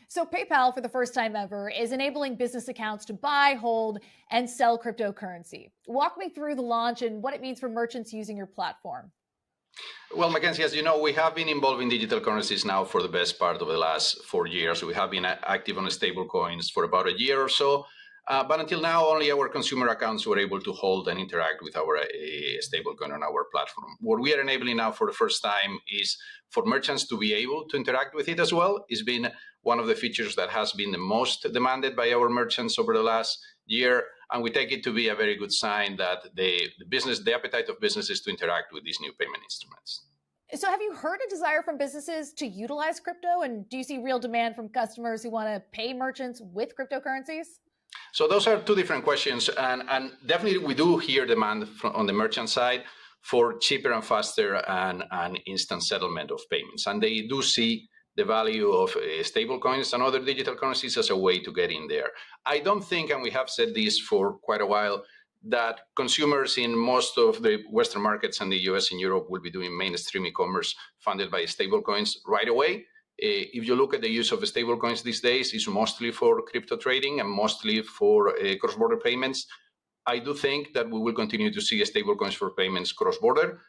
So PayPal, for the first time ever, is enabling business accounts to buy, hold, and sell cryptocurrency. Walk me through the launch and what it means for merchants using your platform. Well, Mackenzie, as you know, we have been involved in digital currencies now for the best part of the last 4 years. We have been active on stablecoins for about a year or so. But until now, only our consumer accounts were able to hold and interact with our stablecoin on our platform. What we are enabling now for the first time is for merchants to be able to interact with it as well. It's been one of the features that has been the most demanded by our merchants over the last year. And we take it to be a very good sign that the appetite of businesses to interact with these new payment instruments. So have you heard a desire from businesses to utilize crypto? And do you see real demand from customers who want to pay merchants with cryptocurrencies? So those are two different questions. And definitely we do hear demand on the merchant side for cheaper and faster and instant settlement of payments. And they do see the value of stable coins and other digital currencies as a way to get in there. I don't think, and we have said this for quite a while, that consumers in most of the Western markets and the US and Europe will be doing mainstream e-commerce funded by stable coins right away. If you look at the use of stablecoins these days, it's mostly for crypto trading and mostly for cross-border payments. I do think that we will continue to see stablecoins for payments cross-border,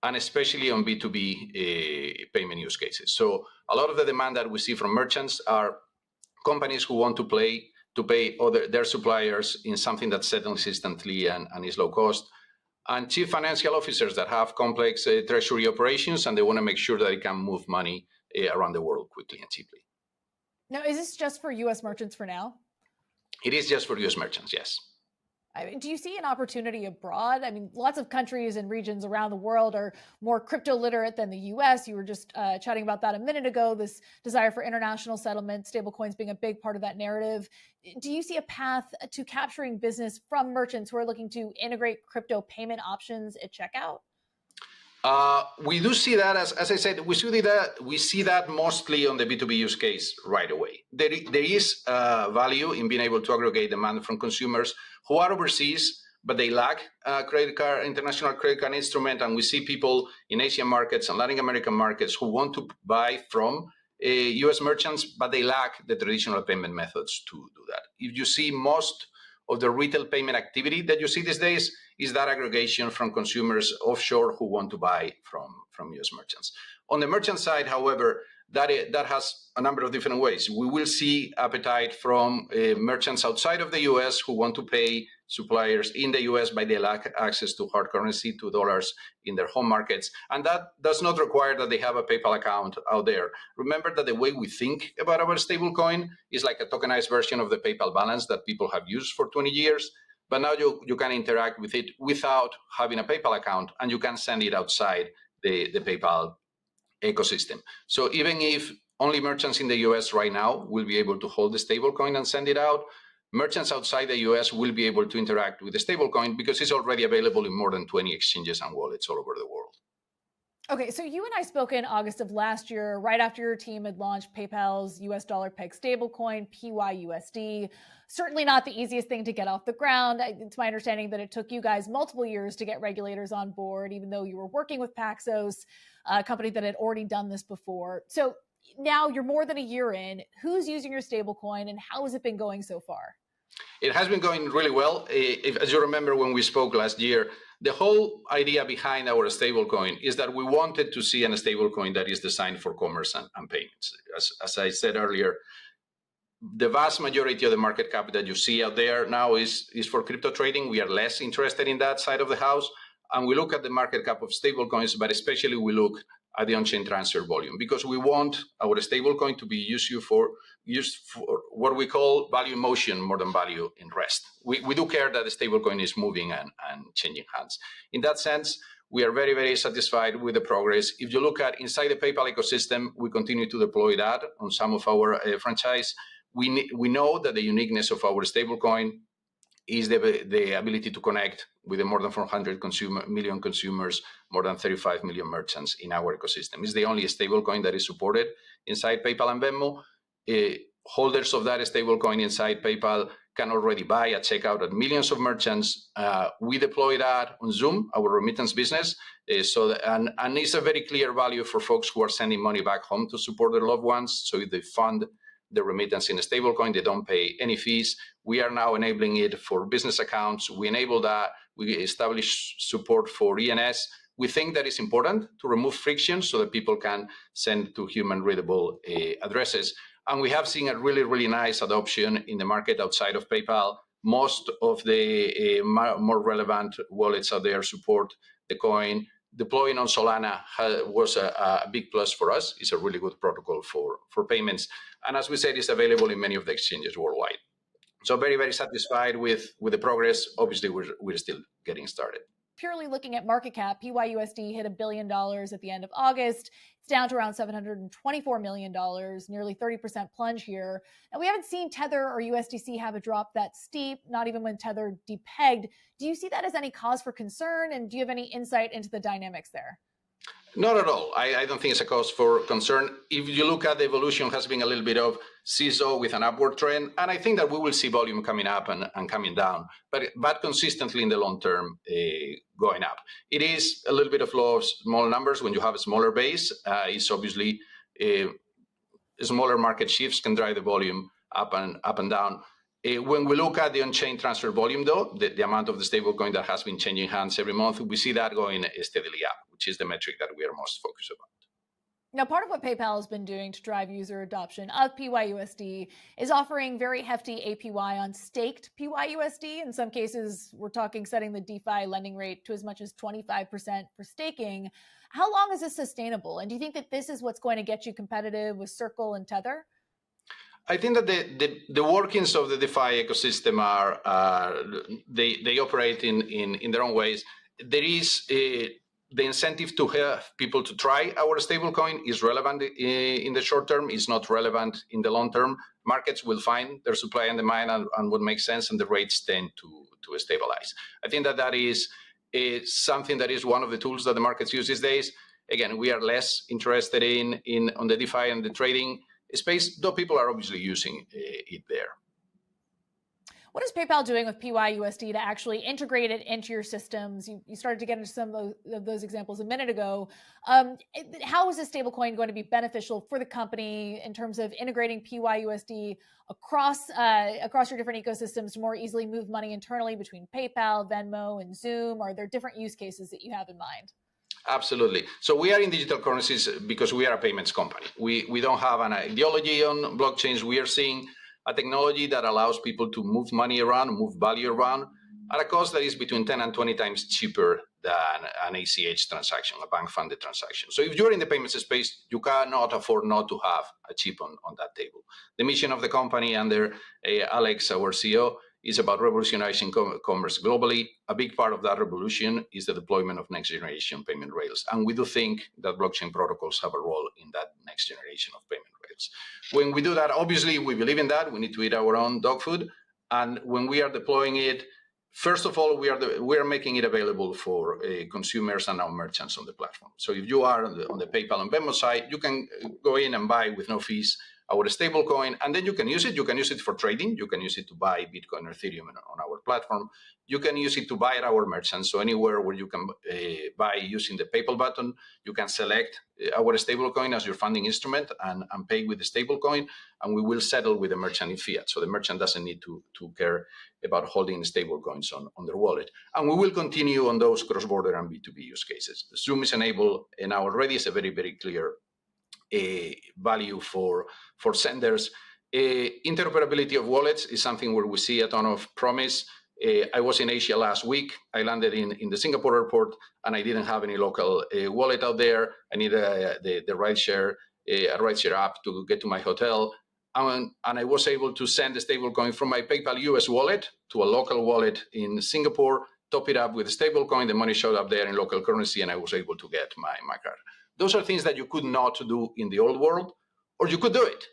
and especially on B2B payment use cases. So a lot of the demand that we see from merchants are companies who want to pay their suppliers in something that settles instantly and is low cost, and chief financial officers that have complex treasury operations and they want to make sure that they can move money around the world quickly and cheaply. Now, is this just for US merchants for now? It is just for US merchants, yes. I mean, do you see an opportunity abroad? I mean, lots of countries and regions around the world are more crypto literate than the US. You were just chatting about that a minute ago, this desire for international settlement, stablecoins being a big part of that narrative. Do you see a path to capturing business from merchants who are looking to integrate crypto payment options at checkout? We do see that, as I said, we see that mostly on the B2B use case right away. There is value in being able to aggregate demand from consumers who are overseas, but they lack a international credit card instrument. And we see people in Asian markets and Latin American markets who want to buy from US merchants, but they lack the traditional payment methods to do that. If you see most of the retail payment activity that you see these days is that aggregation from consumers offshore who want to buy from US merchants. On the merchant side, however, that has a number of different ways. We will see appetite from merchants outside of the US who want to pay suppliers in the US, but they lack access to hard currency, to dollars in their home markets. And that does not require that they have a PayPal account out there. Remember that the way we think about our stablecoin is like a tokenized version of the PayPal balance that people have used for 20 years. But now you can interact with it without having a PayPal account, and you can send it outside the PayPal ecosystem. So even if only merchants in the US right now will be able to hold the stablecoin and send it out, merchants outside the US will be able to interact with the stablecoin because it's already available in more than 20 exchanges and wallets all over the world. Okay, so you and I spoke in August of last year, right after your team had launched PayPal's US dollar peg stablecoin, PYUSD. Certainly not the easiest thing to get off the ground. It's my understanding that it took you guys multiple years to get regulators on board, even though you were working with Paxos, a company that had already done this before. So now you're more than a year in. Who's using your stablecoin and how has it been going so far? It has been going really well. As you remember when we spoke last year, the whole idea behind our stablecoin is that we wanted to see a stablecoin that is designed for commerce and payments. As I said earlier, the vast majority of the market cap that you see out there now is for crypto trading. We are less interested in that side of the house. And we look at the market cap of stablecoins, but especially we look at the on-chain transfer volume because we want our stablecoin to be used for what we call value in motion more than value in rest. We do care that the stablecoin is moving and changing hands. In that sense, we are very, very satisfied with the progress. If you look at inside the PayPal ecosystem, we continue to deploy that on some of our franchise. We know that the uniqueness of our stablecoin is the ability to connect with the more than 400 million consumers, more than 35 million merchants in our ecosystem. It's the only stablecoin that is supported inside PayPal and Venmo. Holders of that stablecoin inside PayPal can already buy at checkout at millions of merchants. We deploy that on Zoom, our remittance business. And it's a very clear value for folks who are sending money back home to support their loved ones. So if they fund the remittance in a stablecoin. They don't pay any fees. We are now enabling it for business accounts. We enable that. We establish support for ENS. We think that it's important to remove friction so that people can send to human readable addresses. And we have seen a really, really nice adoption in the market outside of PayPal. Most of the more relevant wallets out there support the coin. Deploying on Solana was a big plus for us. It's a really good protocol for payments. And as we said, it's available in many of the exchanges worldwide. So very, very satisfied with the progress. Obviously, we're still getting started. Purely looking at market cap, PYUSD hit $1 billion at the end of August. It's down to around $724 million, nearly 30% plunge here. And we haven't seen Tether or USDC have a drop that steep, not even when Tether depegged. Do you see that as any cause for concern? And do you have any insight into the dynamics there? Not at all. I don't think it's a cause for concern. If you look at the evolution, has been a little bit of seesaw with an upward trend. And I think that we will see volume coming up and coming down, but consistently in the long term going up. It is a little bit of law of small numbers. When you have a smaller base, it's obviously smaller market shifts can drive the volume up and down. When we look at the on-chain transfer volume, though, the amount of the stablecoin that has been changing hands every month, we see that going steadily up, which is the metric that we are most focused about. Now, part of what PayPal has been doing to drive user adoption of PYUSD is offering very hefty APY on staked PYUSD. In some cases, we're talking setting the DeFi lending rate to as much as 25% for staking. How long is this sustainable? And do you think that this is what's going to get you competitive with Circle and Tether? I think that the workings of the DeFi ecosystem are they operate in their own ways. There is the incentive to have people to try our stablecoin is relevant in the short term, is not relevant in the long term. Markets will find their supply and demand and what makes sense, and the rates tend to stabilize. I think that is something that is one of the tools that the markets use these days. Again, we are less interested in on the DeFi and the trading space, though people are obviously using it there. What is PayPal doing with PYUSD to actually integrate it into your systems? You started to get into some of those examples a minute ago. How is this stablecoin going to be beneficial for the company in terms of integrating PYUSD across your different ecosystems to more easily move money internally between PayPal, Venmo, and Zoom? Are there different use cases that you have in mind? Absolutely. So we are in digital currencies because we are a payments company. We don't have an ideology on blockchains. We are seeing a technology that allows people to move money around, move value around at a cost that is between 10 and 20 times cheaper than an ACH transaction, a bank-funded transaction. So if you're in the payments space, you cannot afford not to have a chip on that table. The mission of the company under Alex, our CEO, is about revolutionizing commerce globally. A big part of that revolution is the deployment of next generation payment rails. And we do think that blockchain protocols have a role in that next generation of payment rails. When we do that, obviously, we believe in that. We need to eat our own dog food. And when we are deploying it, first of all, we are making it available for consumers and our merchants on the platform. So if you are on the PayPal and Venmo side, you can go in and buy with no fees our stablecoin, and then you can use it. You can use it for trading. You can use it to buy Bitcoin or Ethereum on our platform. You can use it to buy at our merchants. So anywhere where you can buy using the PayPal button, you can select our stablecoin as your funding instrument and pay with the stablecoin, and we will settle with the merchant in fiat. So the merchant doesn't need to care about holding stablecoins on their wallet. And we will continue on those cross-border and B2B use cases. Zoom is enabled, and now already is a very, very clear value for senders. Interoperability of wallets is something where we see a ton of promise. I was in Asia last week. I landed in the Singapore airport, and I didn't have any local wallet out there. I needed the rideshare app to get to my hotel. And I was able to send the stablecoin from my PayPal US wallet to a local wallet in Singapore, top it up with a stablecoin. The money showed up there in local currency, and I was able to get my card. Those are things that you could not do in the old world, or you could do it,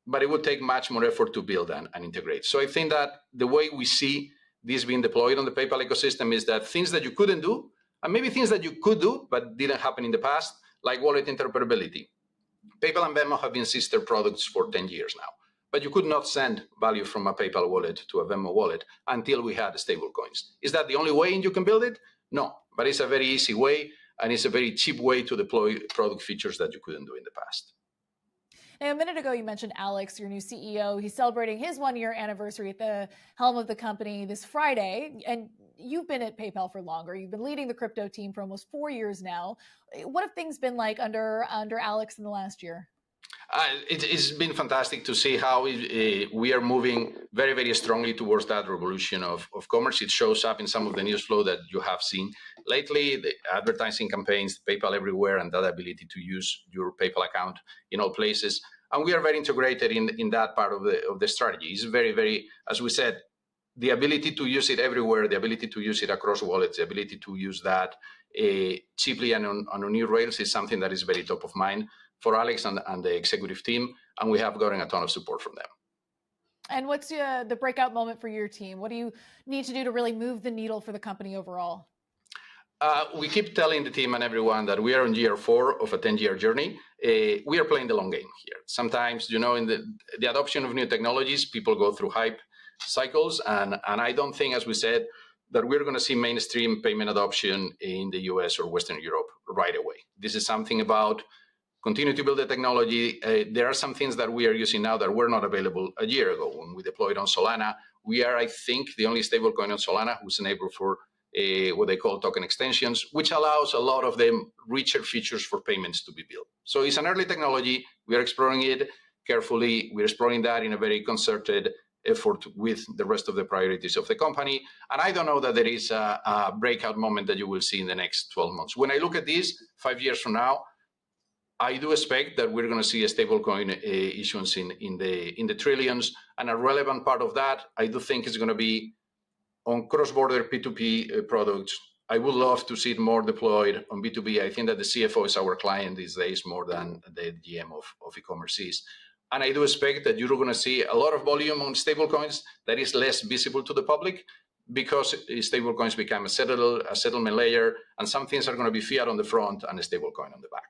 but it would take much more effort to build and integrate. So I think that the way we see this being deployed on the PayPal ecosystem is that things that you couldn't do, and maybe things that you could do but didn't happen in the past, like wallet interoperability. PayPal and Venmo have been sister products for 10 years now, but you could not send value from a PayPal wallet to a Venmo wallet until we had stablecoins. Is that the only way you can build it? No, but it's a very easy way. And it's a very cheap way to deploy product features that you couldn't do in the past. Now, a minute ago, you mentioned Alex, your new CEO. He's celebrating his 1-year anniversary at the helm of the company this Friday. And you've been at PayPal for longer. You've been leading the crypto team for almost 4 years now. What have things been like under Alex in the last year? It's been fantastic to see how we are moving very, very strongly towards that revolution of commerce. It shows up in some of the news flow that you have seen lately, the advertising campaigns, PayPal everywhere, and that ability to use your PayPal account in all places. And we are very integrated in that part of the strategy. It's very, very, as we said, the ability to use it everywhere, the ability to use it across wallets, the ability to use that cheaply and on new rails is something that is very top of mind for Alex and the executive team, and we have gotten a ton of support from them. And what's the breakout moment for your team? What do you need to do to really move the needle for the company overall? We keep telling the team and everyone that we are on year 4 of a 10-year journey. We are playing the long game here. Sometimes, in the adoption of new technologies, people go through hype cycles, and I don't think, as we said, that we're going to see mainstream payment adoption in the US or Western Europe right away. This is something about continue to build the technology. There are some things that we are using now that were not available a year ago when we deployed on Solana. We are, I think, the only stablecoin on Solana who's enabled for what they call token extensions, which allows a lot of the richer features for payments to be built. So it's an early technology. We are exploring it carefully. We're exploring that in a very concerted effort with the rest of the priorities of the company. And I don't know that there is a breakout moment that you will see in the next 12 months. When I look at this 5 years from now, I do expect that we're going to see a stablecoin issuance in the trillions, and a relevant part of that, I do think, is going to be on cross-border P2P products. I would love to see it more deployed on B2B. I think that the CFO is our client these days more than the GM of e-commerce is. And I do expect that you're going to see a lot of volume on stablecoins that is less visible to the public, because stablecoins become a settlement layer, and some things are going to be fiat on the front and a stablecoin on the back.